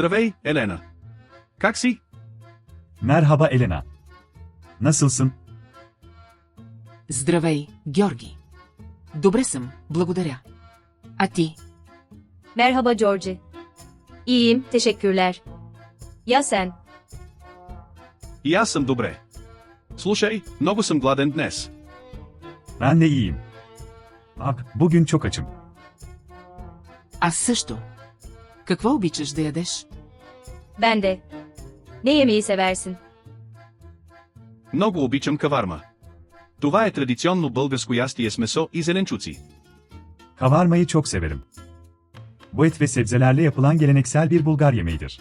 Здравей, Елена. Как си? Merhaba Elena. Nasılsın? Здравей, Георги. Добре съм, благодаря. А ти? Merhaba Georgie. İyiyim, teşekkürler. Ya sen? И аз съм добре. Слушай, много съм гладен днес. Ben de iyiyim. Bugün çok açım. Аз също. Какво обичаш да ядеш? Ben de. Ne yemeği seversin? Много обичам каварма. Това е традиционно българско ястие с месо и зеленчуци. Kavarmayı çok severim. Bu et ve sebzelerle yapılan geleneksel bir Bulgar yemeğidir.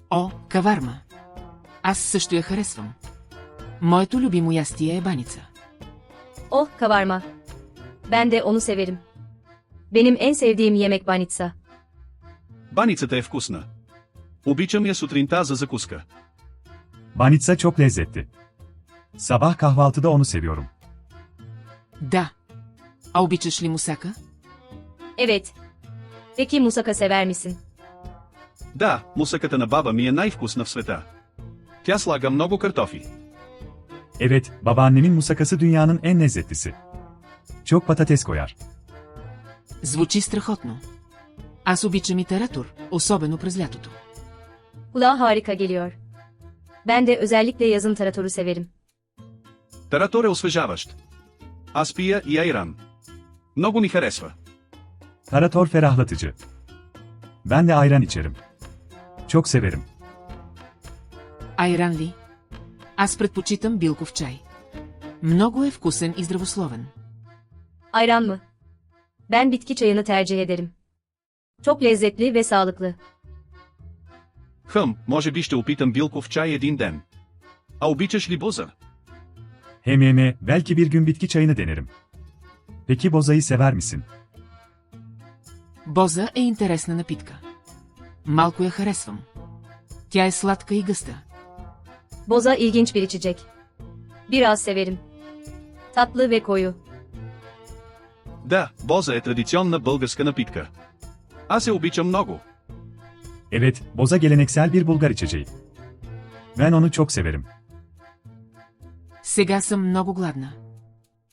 О, каварма. Аз също я харесвам. Моето любимо ястие е баница. Oh, kavarma. Ben de onu severim. Benim en sevdiğim yemek banitsa. Баницата е вкусна. Обичам я сутринта за закуска. Banitsa çok lezzetli. Sabah kahvaltıda onu seviyorum. Да. А обичаш ли мусака? Evet. Peki musaka sever misin? Да, мусаката на баба ми е най-вкусна в света. Тя слага много картофи. Evet, babaannemin musakası dünyanın en lezzetlisi. Çok patates koyar. Звучи страхотно. Аз обичам и таратор, особено през лятото. Kulağa harika geliyor. Ben de özellikle yazın taratoru severim. Таратор е освежаващ. Аз пия и айран. Много ми харесва. Tarator ferahlatıcı. Ben de ayran içerim. Çok severim. Айран ли? Аз предпочитам билков чай. Много е вкусен и здравословен. Ayran mı? Ben bitki çayını tercih ederim. Çok lezzetli ve sağlıklı. Може би ще опитам билков чай един ден. А обичаш ли буза? Belki bir gün bitki çayını denerim. Peki bozayı sever misin? Боза е интересна напитка. Малко я харесвам. Тя е сладка и гъста. Boza ilginç bir içecek. Biraz severim. Tatlı ve koyu. Да, боза е традиционна българска напитка. Аз я обичам много. Evet, boza geleneksel bir Bulgar içeceği. Ben onu çok severim. Сега съм много гладна.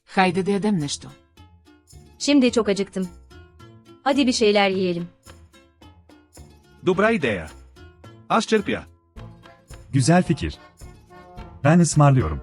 Хайде да ядем нещо. Şimdi çok acıktım. Hadi bir şeyler yiyelim. Добра идея. Аз черпя. Güzel fikir. Ben ısmarlıyorum.